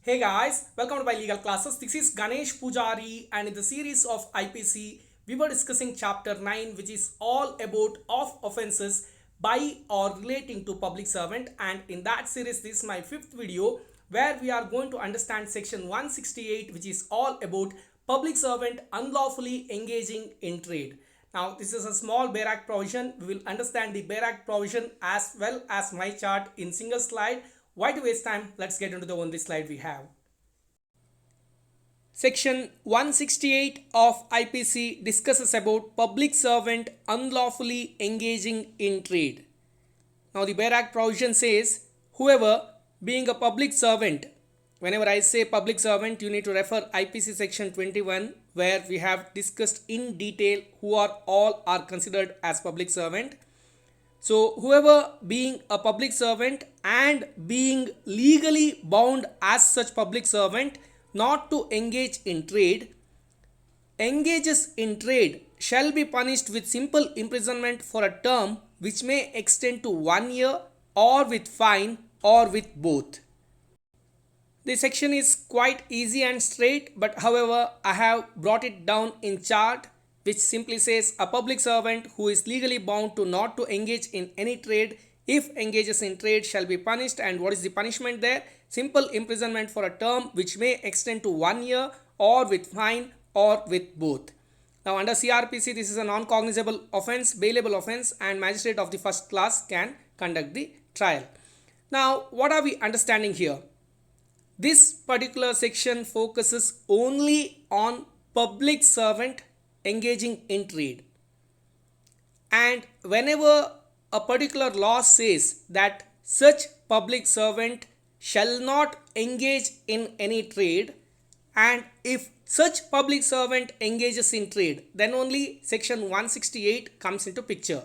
Hey guys, welcome to my legal classes. This is Ganesh Pujari, and in the series of IPC, we were discussing chapter 9, which is all about of offenses by or relating to public servant. And in that series, this is my fifth video where we are going to understand section 168, which is all about public servant unlawfully engaging in trade. Now, this is a small Bare Act provision. We will understand the Bare Act provision as well as my chart in single slide. Why to waste time? Let's get into the only slide we have. Section 168 of IPC discusses about public servant unlawfully engaging in trade. Now the Bare Act provision says, whoever being a public servant, whenever I say public servant, you need to refer IPC section 21 where we have discussed in detail who are all are considered as public servant. So whoever being a public servant and being legally bound as such public servant not to engage in trade, engages in trade shall be punished with simple imprisonment for a term which may extend to 1 year or with fine or with both. This section is quite easy and straight, but however I have brought it down in chart which simply says a public servant who is legally bound to not to engage in any trade, if engages in trade shall be punished. And what is the punishment there? Simple imprisonment for a term which may extend to 1 year or with fine or with both. Now under CRPC this is a non-cognizable offence, bailable offence, and magistrate of the first class can conduct the trial. Now what are we understanding here? This particular section focuses only on public servant engaging in trade, and whenever a particular law says that such public servant shall not engage in any trade, and if such public servant engages in trade, then only section 168 comes into picture.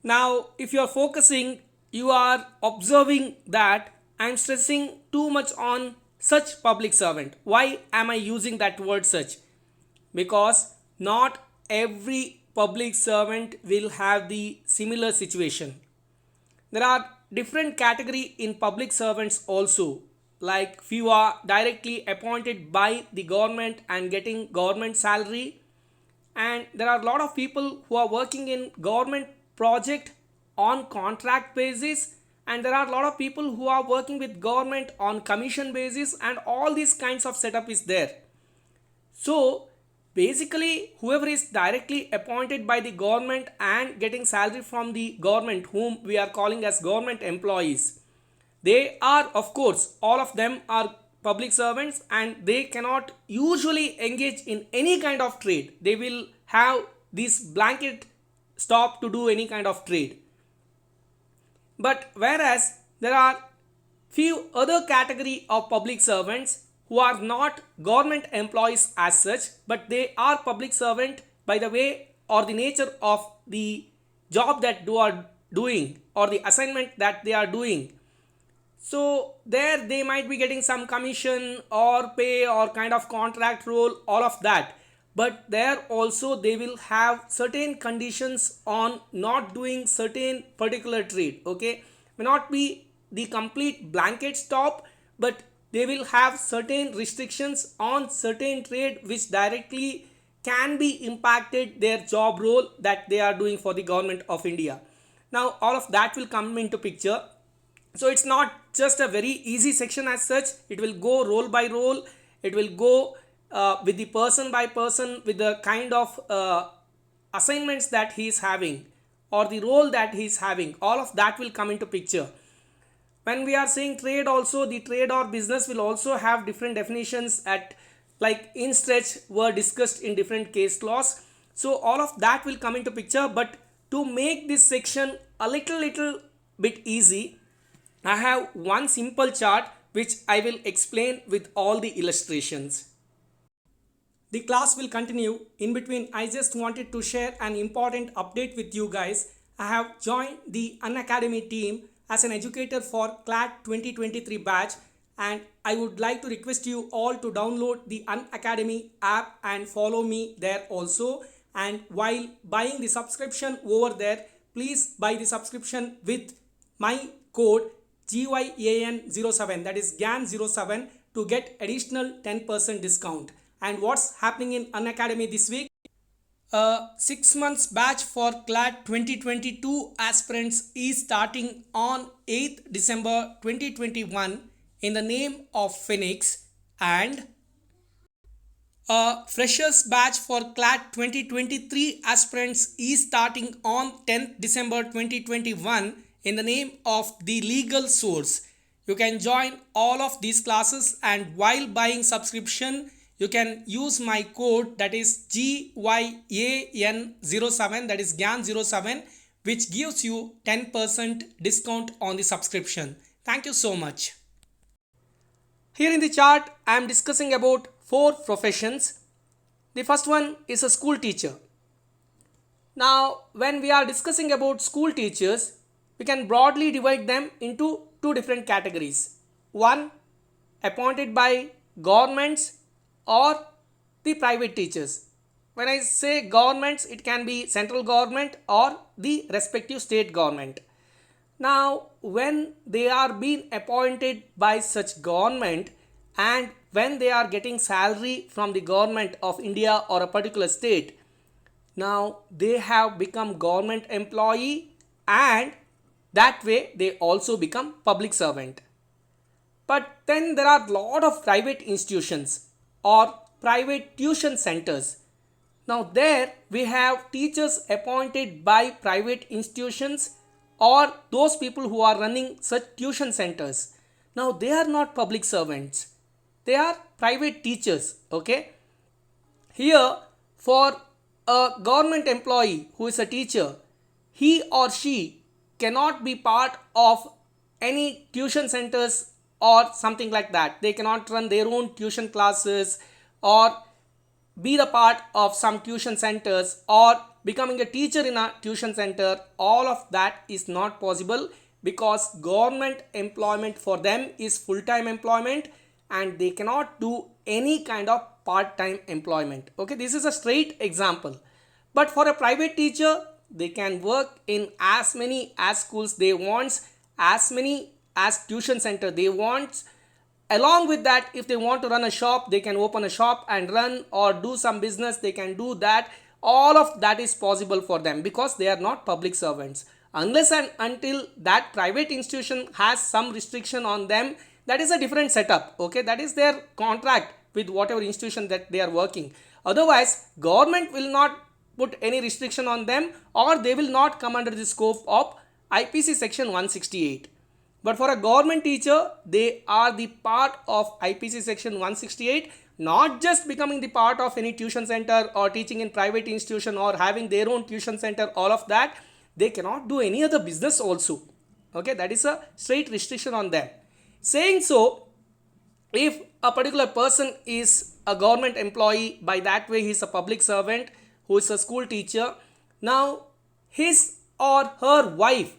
Now if you are focusing, you are observing that I am stressing too much on such public servant. Why am I using that word such? Because not every public servant will have the similar situation. There are different category in public servants also, like few are directly appointed by the government and getting government salary, and there are a lot of people who are working in government project on contract basis, and there are a lot of people who are working with government on commission basis, and all these kinds of setup is there. So basically whoever is directly appointed by the government and getting salary from the government, whom we are calling as government employees, they are, of course, all of them are public servants, and they cannot usually engage in any kind of trade. They will have this blanket stop to do any kind of trade. But whereas there are few other category of public servants who are not government employees as such, but they are public servant by the way or the nature of the job that they are doing or the assignment that they are doing. So there they might be getting some commission or pay or kind of contract role, all of that. But there also they will have certain conditions on not doing certain particular trade. Okay, may not be the complete blanket stop, but they will have certain restrictions on certain trade which directly can be impacted their job role that they are doing for the government of India. Now all of that will come into picture. So it's not just a very easy section as such. It will go role by role. It will go with the person by person, with the kind of assignments that he is having or the role that he is having. All of that will come into picture. When we are saying trade also, the trade or business will also have different definitions at like in stretch were discussed in different case laws. So all of that will come into picture. But to make this section a little bit easy, I have one simple chart which I will explain with all the illustrations. The class will continue. In between, I just wanted to share an important update with you guys. I have joined the Unacademy team as an educator for CLAT 2023 batch, and I would like to request you all to download the Unacademy app and follow me there also. And while buying the subscription over there, please buy the subscription with my code GYAN07, that is GAN07, to get additional 10% discount. And what's happening in Unacademy this week? 6 months batch for CLAT 2022 aspirants is starting on 8th December 2021 in the name of Phoenix, and a freshers batch for CLAT 2023 aspirants is starting on 10th December 2021 in the name of The Legal Source. You can join all of these classes, and while buying subscription, you can use my code, that is GYAN07, that is GAN07, which gives you 10% discount on the subscription. Thank you so much. Here in the chart, I am discussing about 4 professions. The first one is a school teacher. Now, when we are discussing about school teachers, we can broadly divide them into 2 different categories. One, appointed by governments, or the private teachers. When I say governments, it can be central government or the respective state government. Now, when they are being appointed by such government, and when they are getting salary from the government of India or a particular state, now they have become government employee, and that way they also become public servant. But then there are a lot of private institutions or private tuition centers. Now there we have teachers appointed by private institutions or those people who are running such tuition centers. Now they are not public servants. They are private teachers. Okay. Here, for a government employee who is a teacher, he or she cannot be part of any tuition centers or something like that. They cannot run their own tuition classes or be the part of some tuition centers or becoming a teacher in a tuition center. All of that is not possible because government employment for them is full-time employment, and they cannot do any kind of part-time employment. Okay, this is a straight example. But for a private teacher, they can work in as many as schools they want, as many as tuition center they want. Along with that, if they want to run a shop, they can open a shop and run, or do some business, they can do that. All of that is possible for them because they are not public servants. Unless and until that private institution has some restriction on them, that is a different setup. Okay, that is their contract with whatever institution that they are working. Otherwise, government will not put any restriction on them, or they will not come under the scope of IPC section 168. But for a government teacher, they are the part of IPC section 168, not just becoming the part of any tuition center or teaching in private institution or having their own tuition center. All of that, they cannot do any other business also. Okay, that is a straight restriction on them. Saying so, if a particular person is a government employee, by that way he is a public servant who is a school teacher. Now his or her wife,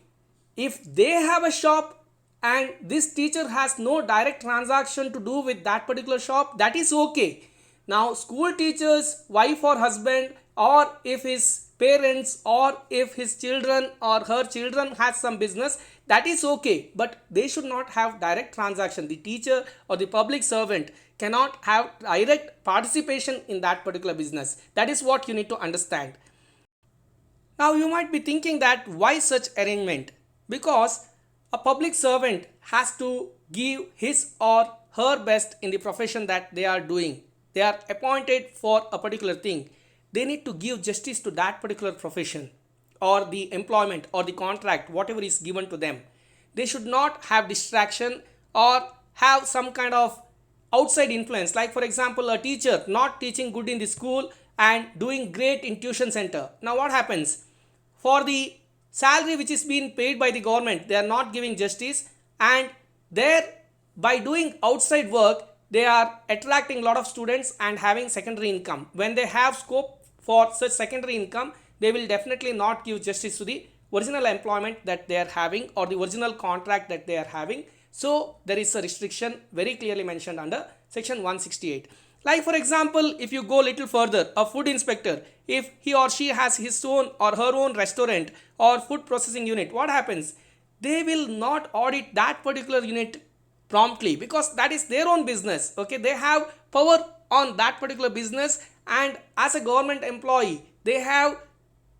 if they have a shop and this teacher has no direct transaction to do with that particular shop, that is okay. Now school teacher's wife or husband, or if his parents or if his children or her children has some business, that is okay, but they should not have direct transaction. The teacher or the public servant cannot have direct participation in that particular business. That is what you need to understand. Now you might be thinking that why such arrangement? Because a public servant has to give his or her best in the profession that they are doing. They are appointed for a particular thing. They need to give justice to that particular profession or the employment or the contract, whatever is given to them. They should not have distraction or have some kind of outside influence. Like for example, a teacher not teaching good in the school and doing great in tuition center. Now what happens? For the salary which is being paid by the government, they are not giving justice, and there by doing outside work, they are attracting a lot of students and having secondary income. When they have scope for such secondary income, they will definitely not give justice to the original employment that they are having or the original contract that they are having. So there is a restriction very clearly mentioned under section 168. Like for example, if you go little further, a food inspector, if he or she has his own or her own restaurant or food processing unit, what happens? they will not audit that particular unit promptly, because that is their own business. Okay, they have power on that particular business, and as a government employee they have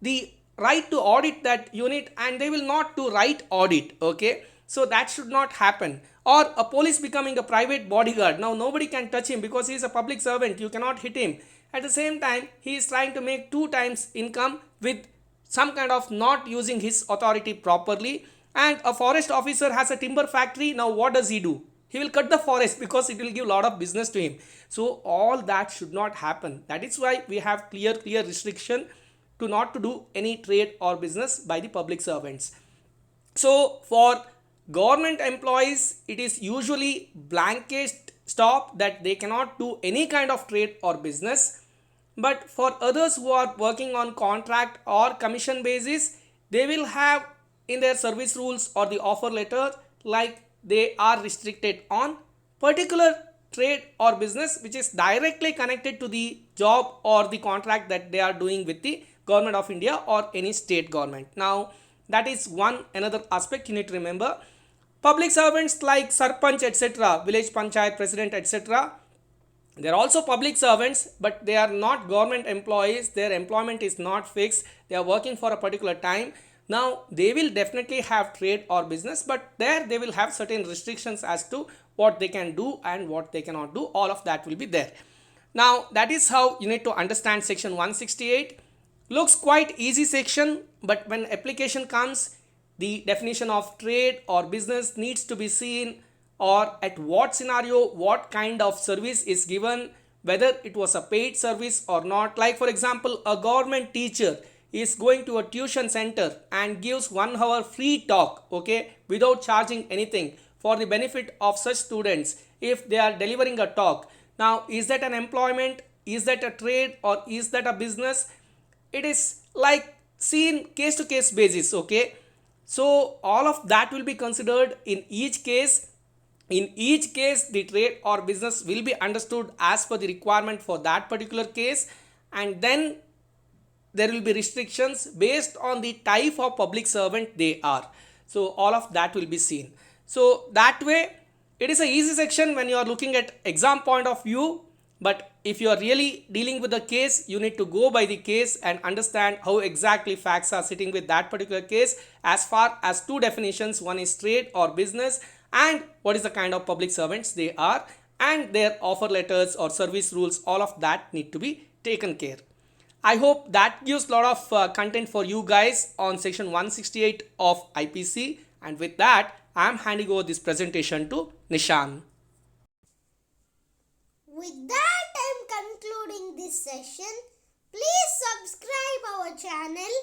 the right to audit that unit, and they will not do right audit. Okay, so that should not happen. Or a police becoming a private bodyguard, now nobody can touch him because he is a public servant, you cannot hit him. At the same time he is trying to make two times income with some kind of not using his authority properly. And a forest officer has a timber factory, now what does he do? He will cut the forest because it will give a lot of business to him. So all that should not happen. That is why we have clear restriction to not to do any trade or business by the public servants. So for government employees it is usually blanket stop that they cannot do any kind of trade or business. But for others who are working on contract or commission basis, they will have in their service rules or the offer letter like they are restricted on particular trade or business which is directly connected to the job or the contract that they are doing with the government of India or any state government. Now that is one another aspect you need to remember. Public servants like sarpanch etc., village panchayat president etc., they are also public servants, but they are not government employees. Their employment is not fixed, they are working for a particular time. Now they will definitely have trade or business, but there they will have certain restrictions as to what they can do and what they cannot do. All of that will be there. Now that is how you need to understand section 168. Looks quite easy section, but when application comes, the definition of trade or business needs to be seen, or at what scenario what kind of service is given, whether it was a paid service or not. Like for example, a government teacher is going to a tuition center and gives 1 hour free talk, okay, without charging anything for the benefit of such students if they are delivering a talk. Now is that an employment, is that a trade, or is that a business? It is like seen case to case basis. Okay, so all of that will be considered in each case. In each case the trade or business will be understood as per the requirement for that particular case, and then there will be restrictions based on the type of public servant they are. So all of that will be seen. So that way it is a easy section when you are looking at exam point of view, but if you are really dealing with the case, you need to go by the case and understand how exactly facts are sitting with that particular case. As far as two definitions, one is trade or business, and what is the kind of public servants they are, and their offer letters or service rules, all of that need to be taken care. I hope that gives a lot of content for you guys on section 168 of IPC, and with that I am handing over this presentation to Nishan. With that, I am concluding this session. Please subscribe our channel